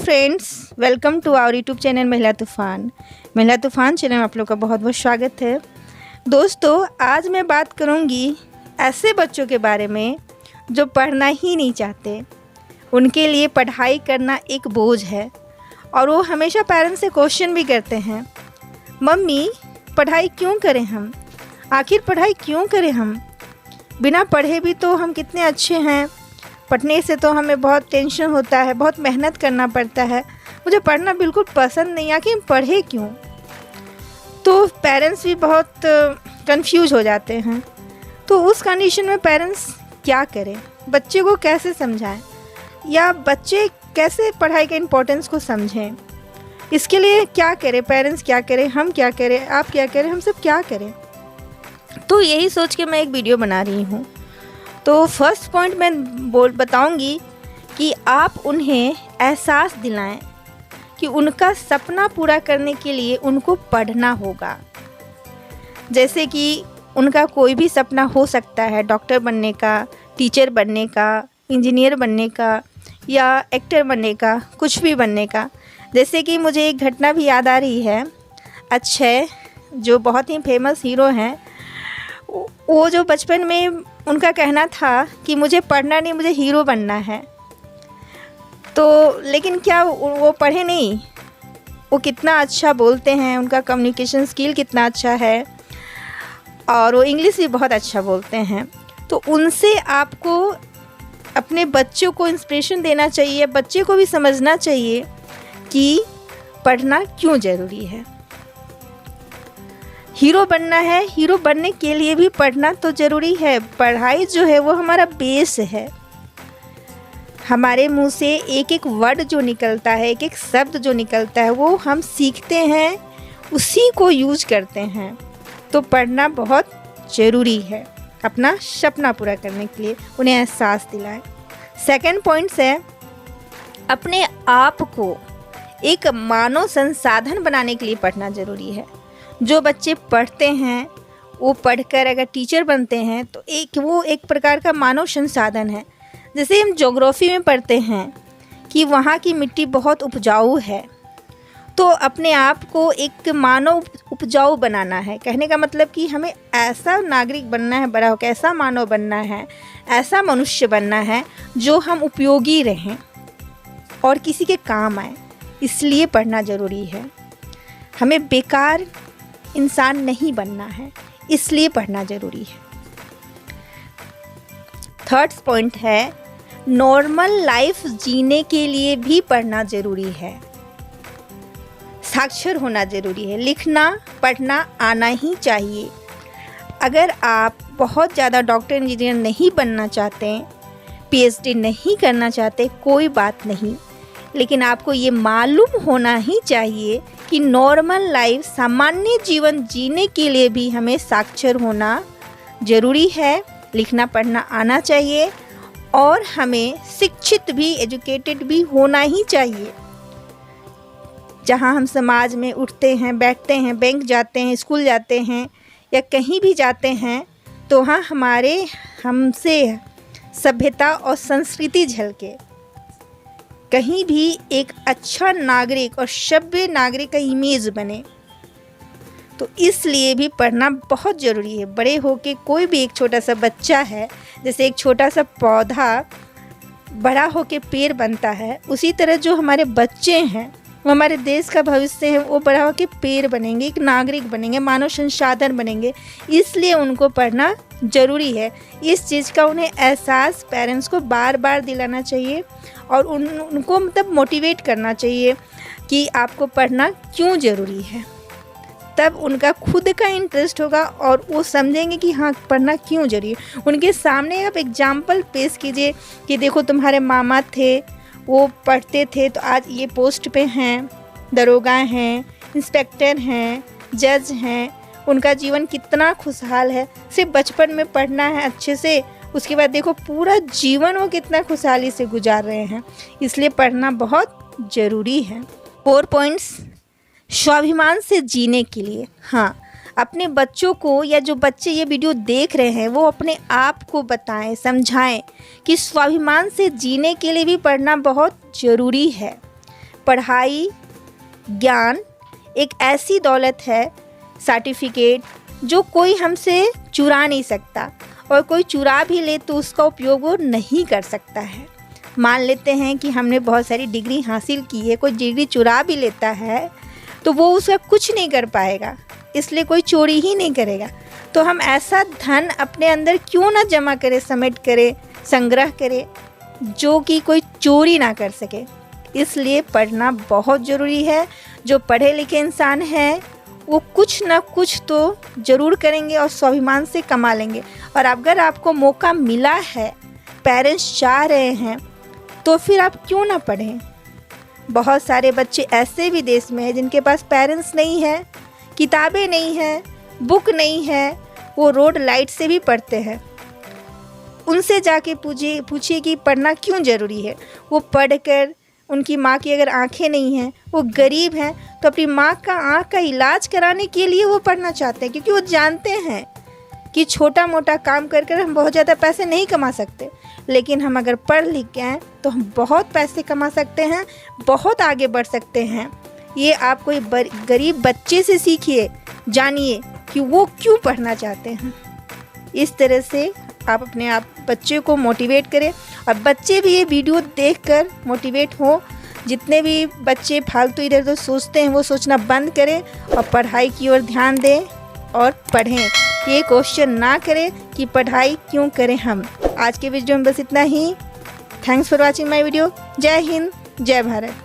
Friends, welcome to our YouTube channel Mahila Toofan channel में आप लोग का बहुत बहुत स्वागत है। दोस्तों, आज मैं बात करूंगी ऐसे बच्चों के बारे में जो पढ़ना ही नहीं चाहते। उनके लिए पढ़ाई करना एक बोझ है और वो हमेशा पेरेंट्स से क्वेश्चन भी करते हैं, मम्मी पढ़ाई क्यों करें हम, आखिर पढ़ाई क्यों करें हम, बिना पढ़े भी तो हम कितने अच्छे हैं, पढ़ने से तो हमें बहुत टेंशन होता है, बहुत मेहनत करना पड़ता है, मुझे पढ़ना बिल्कुल पसंद नहीं, आखिर पढ़े क्यों। तो पेरेंट्स भी बहुत कंफ्यूज हो जाते हैं। तो उस कंडीशन में पेरेंट्स क्या करें, बच्चे को कैसे समझाएं या बच्चे कैसे पढ़ाई के इम्पोर्टेंस को समझें, इसके लिए क्या करें, पेरेंट्स क्या करें, हम क्या करें, आप क्या करें, हम सब क्या करें। तो यही सोच के मैं एक वीडियो बना रही हूँ। तो फर्स्ट पॉइंट मैं बताऊंगी कि आप उन्हें एहसास दिलाएं कि उनका सपना पूरा करने के लिए उनको पढ़ना होगा। जैसे कि उनका कोई भी सपना हो सकता है, डॉक्टर बनने का, टीचर बनने का, इंजीनियर बनने का या एक्टर बनने का, कुछ भी बनने का। जैसे कि मुझे एक घटना भी याद आ रही है, अक्षय जो बहुत ही फेमस हीरो हैं, वो जो बचपन में उनका कहना था कि मुझे पढ़ना नहीं, मुझे हीरो बनना है। तो लेकिन क्या वो पढ़े नहीं, वो कितना अच्छा बोलते हैं, उनका कम्युनिकेशन स्किल कितना अच्छा है और वो इंग्लिश भी बहुत अच्छा बोलते हैं। तो उनसे आपको अपने बच्चों को इंस्पिरेशन देना चाहिए, बच्चे को भी समझना चाहिए कि पढ़ना क्यों ज़रूरी है। हीरो बनना है, हीरो बनने के लिए भी पढ़ना तो ज़रूरी है। पढ़ाई जो है वो हमारा बेस है। हमारे मुंह से एक एक वर्ड जो निकलता है, एक एक शब्द जो निकलता है, वो हम सीखते हैं, उसी को यूज करते हैं। तो पढ़ना बहुत ज़रूरी है अपना सपना पूरा करने के लिए, उन्हें एहसास दिलाएं। सेकंड पॉइंट्स है, अपने आप को एक मानव संसाधन बनाने के लिए पढ़ना ज़रूरी है। जो बच्चे पढ़ते हैं वो पढ़कर अगर टीचर बनते हैं तो वो एक प्रकार का मानव संसाधन है। जैसे हम ज्योग्राफी में पढ़ते हैं कि वहाँ की मिट्टी बहुत उपजाऊ है, तो अपने आप को एक मानव उपजाऊ बनाना है। कहने का मतलब कि हमें ऐसा नागरिक बनना है, बड़ा होकर ऐसा मानव बनना है, ऐसा मनुष्य बनना है जो हम उपयोगी रहें और किसी के काम आए। इसलिए पढ़ना ज़रूरी है। हमें बेकार इंसान नहीं बनना है, इसलिए पढ़ना ज़रूरी है। थर्ड पॉइंट है, नॉर्मल लाइफ जीने के लिए भी पढ़ना ज़रूरी है। साक्षर होना ज़रूरी है, लिखना पढ़ना आना ही चाहिए। अगर आप बहुत ज़्यादा डॉक्टर इंजीनियर नहीं बनना चाहते, पीएचडी नहीं करना चाहते, कोई बात नहीं, लेकिन आपको ये मालूम होना ही चाहिए कि नॉर्मल लाइफ, सामान्य जीवन जीने के लिए भी हमें साक्षर होना ज़रूरी है, लिखना पढ़ना आना चाहिए और हमें शिक्षित भी, एजुकेटेड भी होना ही चाहिए। जहाँ हम समाज में उठते हैं, बैठते हैं, बैंक जाते हैं, स्कूल जाते हैं या कहीं भी जाते हैं, तो वहाँ हमसे सभ्यता और संस्कृति झलके, कहीं भी एक अच्छा नागरिक और सभ्य नागरिक का इमेज बने। तो इसलिए भी पढ़ना बहुत ज़रूरी है। बड़े होके कोई भी एक छोटा सा बच्चा है, जैसे एक छोटा सा पौधा बड़ा होके पेड़ बनता है, उसी तरह जो हमारे बच्चे हैं वो हमारे देश का भविष्य है, वो बड़ा होके पेड़ बनेंगे, एक नागरिक बनेंगे, मानव संसाधन बनेंगे। इसलिए उनको पढ़ना ज़रूरी है। इस चीज़ का उन्हें एहसास पेरेंट्स को बार बार दिलाना चाहिए और उनको मतलब मोटिवेट करना चाहिए कि आपको पढ़ना क्यों ज़रूरी है। तब उनका खुद का इंटरेस्ट होगा और वो समझेंगे कि हाँ, पढ़ना क्यों ज़रूरी है। उनके सामने आप एग्जाम्पल पेश कीजिए कि देखो तुम्हारे मामा थे, वो पढ़ते थे तो आज ये पोस्ट पे हैं, दरोगा हैं, इंस्पेक्टर हैं, जज हैं, उनका जीवन कितना खुशहाल है। सिर्फ बचपन में पढ़ना है अच्छे से, उसके बाद देखो पूरा जीवन वो कितना खुशहाली से गुजार रहे हैं। इसलिए पढ़ना बहुत ज़रूरी है। 4 पॉइंट्स, स्वाभिमान से जीने के लिए। हाँ, अपने बच्चों को या जो बच्चे ये वीडियो देख रहे हैं वो अपने आप को बताएं, समझाएं कि स्वाभिमान से जीने के लिए भी पढ़ना बहुत ज़रूरी है। पढ़ाई, ज्ञान एक ऐसी दौलत है, सर्टिफिकेट, जो कोई हमसे चुरा नहीं सकता, और कोई चुरा भी ले तो उसका उपयोग वो नहीं कर सकता है। मान लेते हैं कि हमने बहुत सारी डिग्री हासिल की है, कोई डिग्री चुरा भी लेता है तो वो उसका कुछ नहीं कर पाएगा, इसलिए कोई चोरी ही नहीं करेगा। तो हम ऐसा धन अपने अंदर क्यों ना जमा करें, समेट करें, संग्रह करें, जो कि कोई चोरी ना कर सके। इसलिए पढ़ना बहुत ज़रूरी है। जो पढ़े लिखे इंसान हैं वो कुछ ना कुछ तो ज़रूर करेंगे और स्वाभिमान से कमा लेंगे। और अगर आपको मौका मिला है, पेरेंट्स चाह रहे हैं, तो फिर आप क्यों ना पढ़ें। बहुत सारे बच्चे ऐसे भी देश में हैं जिनके पास पेरेंट्स नहीं है, किताबें नहीं हैं, बुक नहीं है, वो रोड लाइट से भी पढ़ते हैं। उनसे जाके पूछिए कि पढ़ना क्यों ज़रूरी है। वो पढ़कर, उनकी माँ की अगर आंखें नहीं हैं, वो गरीब हैं, तो अपनी माँ का आँख का इलाज कराने के लिए वो पढ़ना चाहते हैं, क्योंकि वो जानते हैं कि छोटा मोटा काम कर कर हम बहुत ज़्यादा पैसे नहीं कमा सकते, लेकिन हम अगर पढ़ लिख गए हैं तो हम बहुत पैसे कमा सकते हैं, बहुत आगे बढ़ सकते हैं। ये आप कोई गरीब बच्चे से सीखिए, जानिए कि वो क्यों पढ़ना चाहते हैं। इस तरह से आप अपने आप बच्चे को मोटिवेट करें, और बच्चे भी ये वीडियो देखकर मोटिवेट हो। जितने भी बच्चे फालतू इधर उधर सोचते हैं वो सोचना बंद करें और पढ़ाई की ओर ध्यान दें और पढ़ें। ये क्वेश्चन ना करें कि पढ़ाई क्यों करें हम। आज के वीडियो में बस इतना ही। Thanks for watching my video. जय हिंद, जय भारत।